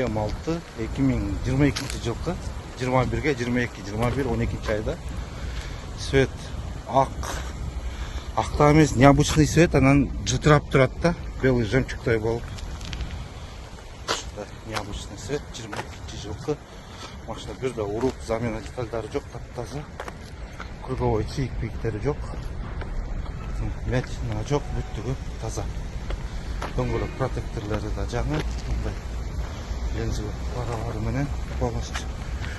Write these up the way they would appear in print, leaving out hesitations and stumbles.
Q6 2022 жылкы 21-ге 22, 21, 12 айда свет акта эмес, необычный свет, анан жытырап турат да, белый жемчугдай болуп. Необычный свет 22 жылкы. Машина бир да уруп, замена детальдары жок, таптаза. Круговой чийик-пийиктери жок. Метина жок, бүттүгү таза. Дөңгөлөк протекторлору да жаңы. Бензин паралары менен полностью.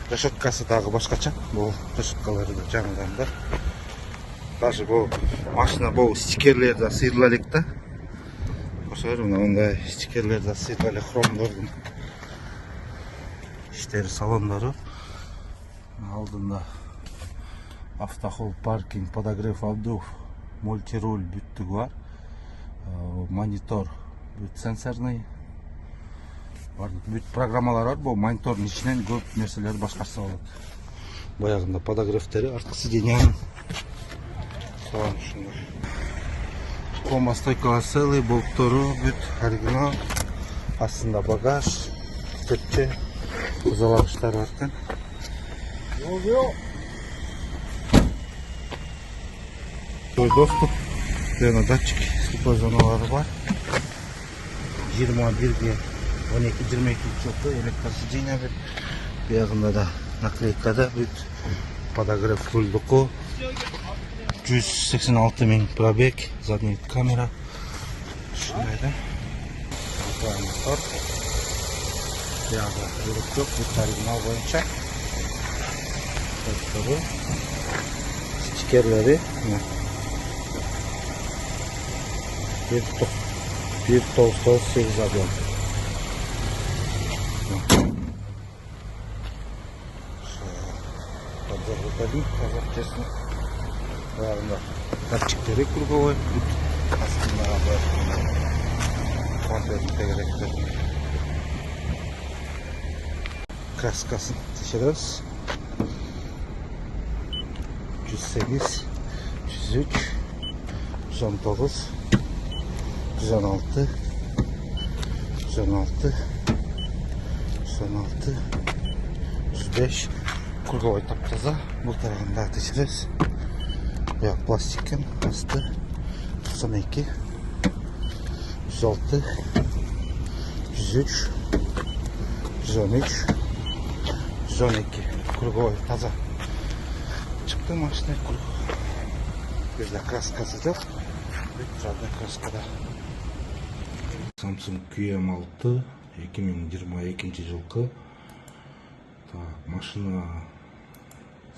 Решеткасы дагы башкача. Бул решеткалары да жаңыдан да. Даже бул машина бул стикерлер да сыйрыла элек да. Ошол мындай стикерлер да сыйрыла элек, хромдордун иштери, салондору. Алдында автохол, паркинг, подогрев обдув, мультируль бүттүгү бар. Монитор бүт сенсорный. Бүт программалар бар. Бул монитордун ичинен көп нерселерди башкарса болот. Баягында подогревтери, арткы сиденьянын. Соған ушундай. Кома стойкалар целый, болттору бүт оригинал. Астында багаж, тепче, кузовагычтар бар экен. Доступ, жана датчик слепой зоналары бар. 21-ге 12-22 жылкы электросиденья бир. Биягында да наклейкада бүт подогрев рульдуку. 186 000 пробег, задний камера. Ушундай да. Мотор. Биягы жүрүп жок, бүт оригинал боюнча. Стикерлери. Bir толстой 8 объем. Подзарядили, честно. Ладно. Датчиктери круговой. Астында контент тегеректер. Краскасын текшеребиз. 108, 103, 119, 116, 116, 116, 105. Круговой таптаза. Бул тарабында текшеребиз. Бияк пластиктен асты 92, 106, 103, 113, 112. Круговой таза. Чыкты машина круг. Бирде краскасы жок. Жада краскада. Samsung QM6 2022 жылкы. Машина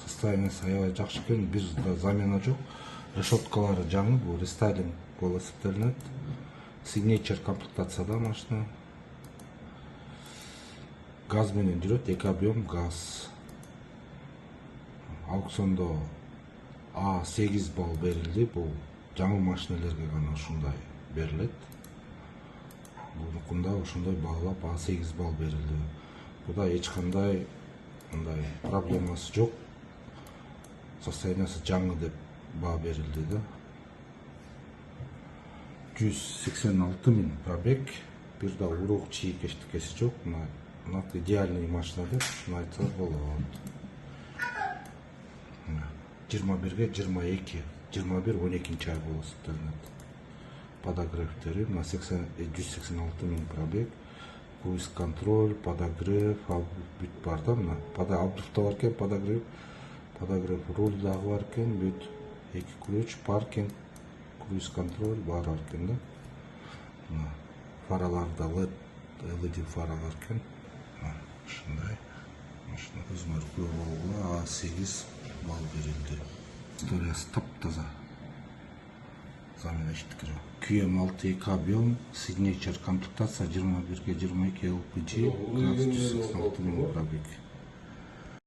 состояниясы аябай жакшы экен, бир да замена жок. Решеткалары жаңы, бул рестайлинг болуп эсептелинет. Signature комплектацияда машина. Газ менен жүрөт, 2 объем газ. Аукциондо A8 балл берилди. Бул жаңы машиналерге гана ушундай берилет. Бунукунда ошондой баалап A8 балл берилди. Буда эч кандай мындай проблемасы жок. Состояниясы жаңы деп баа берилди да. 186 000 пробег. Бир да урук чийик эчтекеси жок. Мына идеальный машина деп айтса болот. 21-ге 22, 21, 12 ай болуп эсептелинет. Подогревтери, 186 000 пробег, круиз контроль, подогрев, бүт бар да, мына обдувта бар экен, подогрев руль дагы бар экен, бүт 2 ключ, паркинг, круиз контроль бар экен да. Мына фараларда LED фаралар экен. Ушундай. Машина өзгөртүү болгула A8 балл берилди. Историясы таптаза. Замена иштикери. QM6 2 объем, Signature комплектация 21-ге 22 LPG, 186 000 пробег.